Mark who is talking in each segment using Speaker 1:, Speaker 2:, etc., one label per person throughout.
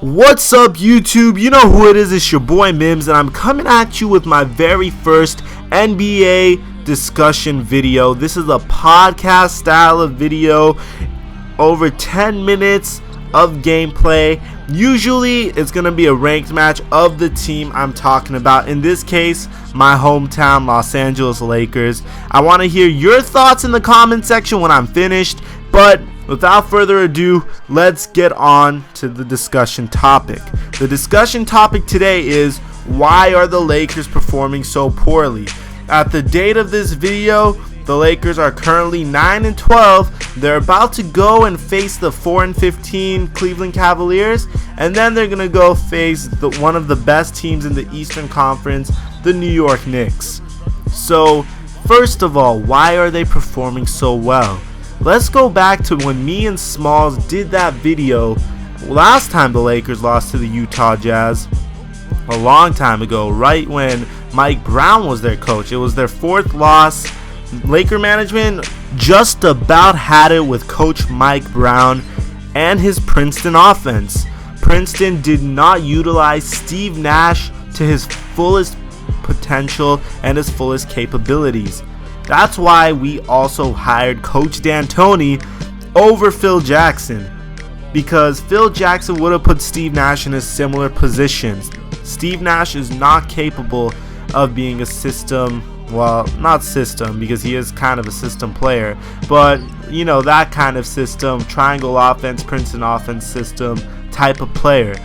Speaker 1: What's up, YouTube? You know who it is. It's your boy Mims, and I'm coming at you with my very first NBA discussion video. This is a podcast style of video, over 10 minutes of gameplay. Usually it's going to be a ranked match of the team I'm talking about. In this case, my hometown Los Angeles Lakers. I want to hear your thoughts in the comment section when I'm finished, but without further ado, let's get on to the discussion topic. The discussion topic today is, why are the Lakers performing so poorly? At the date of this video, the Lakers are currently 9-12. They're about to go and face the 4-15 Cleveland Cavaliers, and then they're going to go face one of the best teams in the Eastern Conference, the New York Knicks. So, first of all, why are they performing so well? Let's go back to when me and Smalls did that video last time the Lakers lost to the Utah Jazz, a long time ago, right when Mike Brown was their coach. It was their fourth loss. Laker management just about had it with Coach Mike Brown and his Princeton offense. Princeton did not utilize Steve Nash to his fullest potential and his fullest capabilities. That's why we also hired Coach D'Antoni over Phil Jackson, because Phil Jackson would have put Steve Nash in a similar position. Steve Nash is not capable of being a system, well, not system, because he is kind of a system player, but you know, that kind of system, triangle offense, Princeton offense system type of player.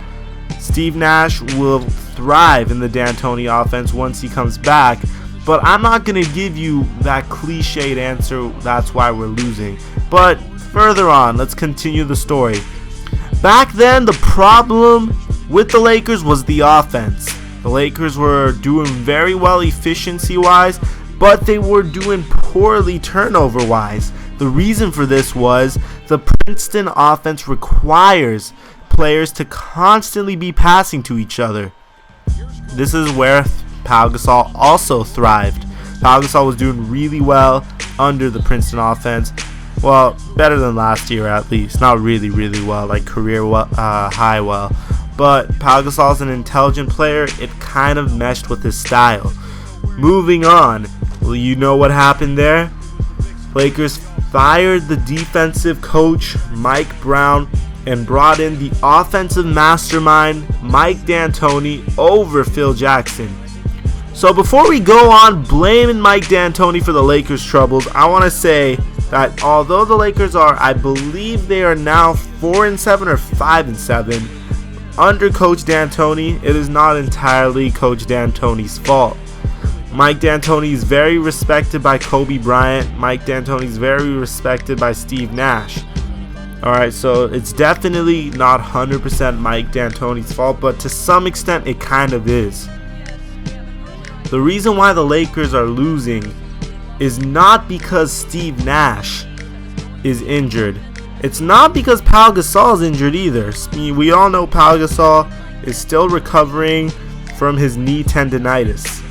Speaker 1: Steve Nash will thrive in the D'Antoni offense once he comes back. But I'm not going to give you that cliched answer, that's why we're losing. But further on, let's continue the story. Back then, the problem with the Lakers was the offense. The Lakers were doing very well efficiency-wise, but they were doing poorly turnover-wise. The reason for this was the Princeton offense requires players to constantly be passing to each other. This is where Pau Gasol also thrived. Pau Gasol was doing really well under the Princeton offense. Well, better than last year at least. Not really well, like career high well. But Pau Gasol's an intelligent player. It kind of meshed with his style. Moving on. Well, you know what happened there? Lakers fired the defensive coach, Mike Brown, and brought in the offensive mastermind, Mike D'Antoni, over Phil Jackson. So before we go on blaming Mike D'Antoni for the Lakers' troubles, I want to say that although the Lakers are, I believe they are now 4-7 or 5-7 under Coach D'Antoni, it is not entirely Coach D'Antoni's fault. Mike D'Antoni is very respected by Kobe Bryant. Mike D'Antoni is very respected by Steve Nash. Alright, so it's definitely not 100% Mike D'Antoni's fault, but to some extent it kind of is. The reason why the Lakers are losing is not because Steve Nash is injured. It's not because Pau Gasol is injured either. I mean, we all know Pau Gasol is still recovering from his knee tendonitis.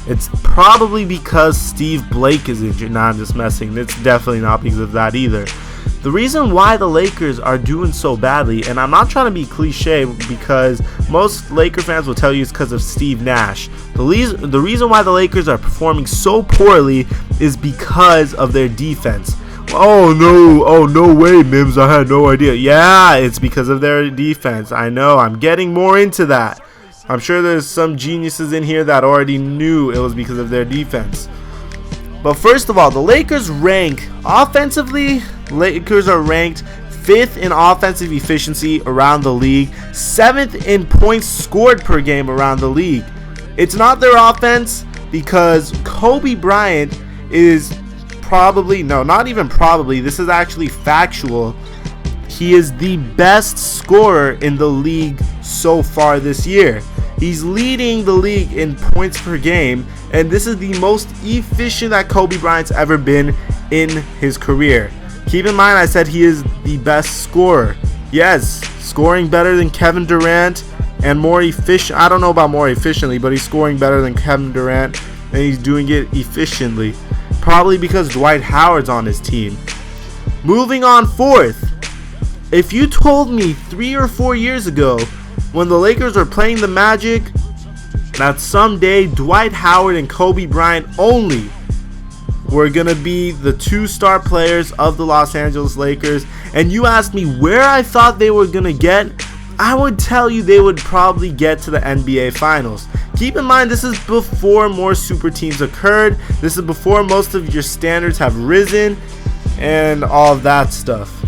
Speaker 1: It's probably because Steve Blake is injured. Nah, I'm just messing. It's definitely not because of that either. The reason why the Lakers are doing so badly, and I'm not trying to be cliche because most Laker fans will tell you it's because of Steve Nash. The reason why the Lakers are performing so poorly is because of their defense. Oh no way, Mims, I had no idea. Yeah, it's because of their defense. I know, I'm getting more into that. I'm sure there's some geniuses in here that already knew it was because of their defense. But first of all, the Lakers rank offensively. Lakers are ranked 5th in offensive efficiency around the league, 7th in points scored per game around the league. It's not their offense because Kobe Bryant is probably, no, not even probably, this is actually factual. He is the best scorer in the league so far this year. He's leading the league in points per game, and this is the most efficient that Kobe Bryant's ever been in his career. Keep in mind, I said he is the best scorer. Yes, scoring better than Kevin Durant and more efficient. I don't know about more efficiently, but he's scoring better than Kevin Durant, and he's doing it efficiently. Probably because Dwight Howard's on his team. Moving on, 4th. If you told me 3 or 4 years ago when the Lakers are playing the Magic, that someday Dwight Howard and Kobe Bryant only were going to be the 2 star players of the Los Angeles Lakers. And you asked me where I thought they were going to get, I would tell you they would probably get to the NBA Finals. Keep in mind, this is before more super teams occurred. This is before most of your standards have risen and all of that stuff.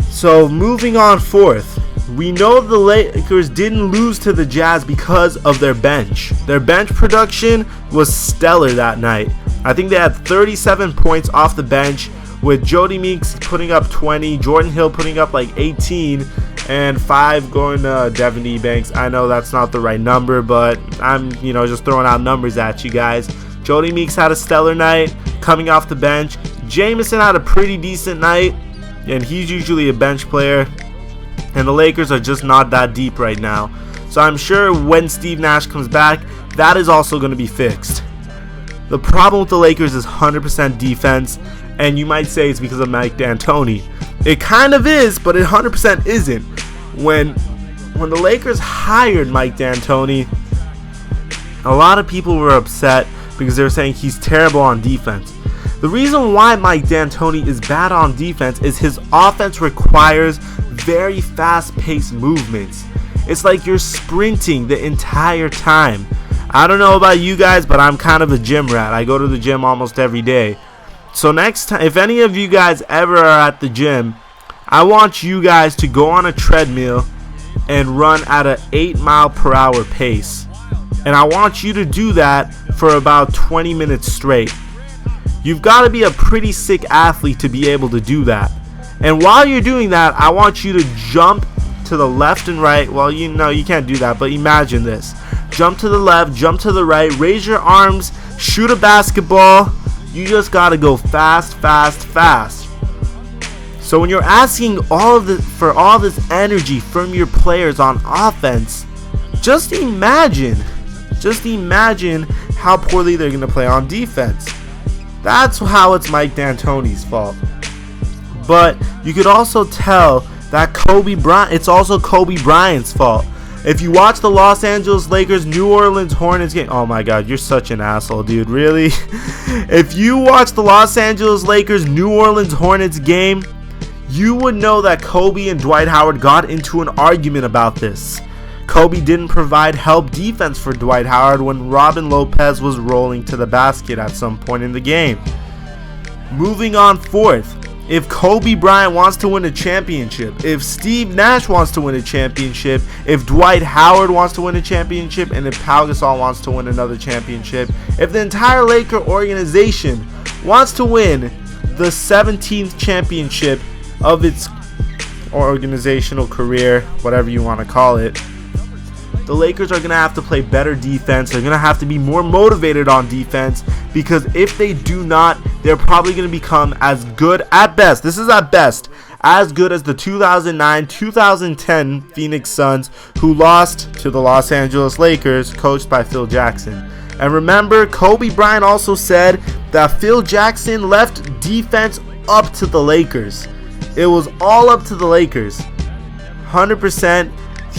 Speaker 1: So moving on forth, we know the Lakers didn't lose to the Jazz because of their bench. Their bench production was stellar that night. I think they had 37 points off the bench, with Jody Meeks putting up 20, Jordan Hill putting up like 18, and 5 going to Devin Ebanks. I know that's not the right number, but I'm just throwing out numbers at you guys. Jody Meeks had a stellar night coming off the bench. Jameson had a pretty decent night, and he's usually a bench player. And the Lakers are just not that deep right now. So I'm sure when Steve Nash comes back, that is also going to be fixed. The problem with the Lakers is 100% defense, and you might say it's because of Mike D'Antoni. It kind of is, but it 100% isn't. When the Lakers hired Mike D'Antoni, a lot of people were upset because they were saying he's terrible on defense. The reason why Mike D'Antoni is bad on defense is his offense requires very fast-paced movements. It's like you're sprinting the entire time. I don't know about you guys, but I'm kind of a gym rat. I go to the gym almost every day. So next time, if any of you guys ever are at the gym, I want you guys to go on a treadmill and run at an 8-mile-per-hour pace. And I want you to do that for about 20 minutes straight. You've got to be a pretty sick athlete to be able to do that. And while you're doing that, I want you to jump to the left and right. Well, you can't do that, but imagine this. Jump to the left, jump to the right, raise your arms, shoot a basketball. You just got to go fast, fast, fast. So when you're asking for all this energy from your players on offense, just imagine how poorly they're going to play on defense. That's how it's Mike D'Antoni's fault. But you could also tell that it's also Kobe Bryant's fault. If you watch the Los Angeles Lakers New Orleans Hornets game, oh my god, you're such an asshole, dude, really? If you watch the Los Angeles Lakers New Orleans Hornets game, you would know that Kobe and Dwight Howard got into an argument about this. Kobe didn't provide help defense for Dwight Howard when Robin Lopez was rolling to the basket at some point in the game. Moving on forth, if Kobe Bryant wants to win a championship, if Steve Nash wants to win a championship, if Dwight Howard wants to win a championship, and if Pau Gasol wants to win another championship, if the entire Laker organization wants to win the 17th championship of its organizational career, whatever you want to call it, the Lakers are going to have to play better defense. They're going to have to be more motivated on defense, because if they do not, they're probably going to become as good at best. This is at best as good as the 2009-2010 Phoenix Suns, who lost to the Los Angeles Lakers, coached by Phil Jackson. And remember, Kobe Bryant also said that Phil Jackson left defense up to the Lakers. It was all up to the Lakers. 100%.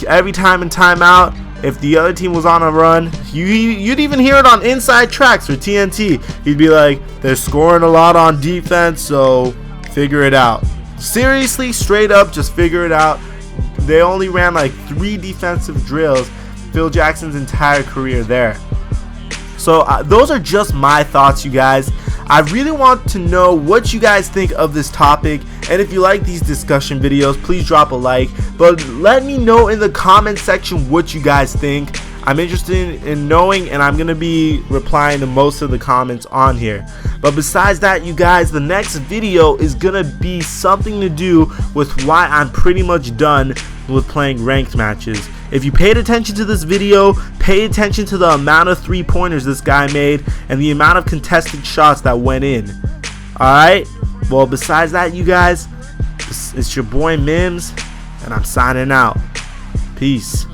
Speaker 1: Every time in timeout, if the other team was on a run, you'd even hear it on Inside Tracks for TNT. He'd be like, they're scoring a lot on defense, so figure it out. Seriously, straight up, just figure it out. They only ran like 3 defensive drills Phil Jackson's entire career there. So those are just my thoughts, you guys. I really want to know what you guys think of this topic, and if you like these discussion videos, please drop a like, but let me know in the comment section what you guys think. I'm interested in knowing, and I'm going to be replying to most of the comments on here. But besides that, you guys, the next video is going to be something to do with why I'm pretty much done with playing ranked matches. If you paid attention to this video, pay attention to the amount of 3-pointers this guy made and the amount of contested shots that went in. Alright? Well, besides that, you guys, it's your boy Mims, and I'm signing out. Peace.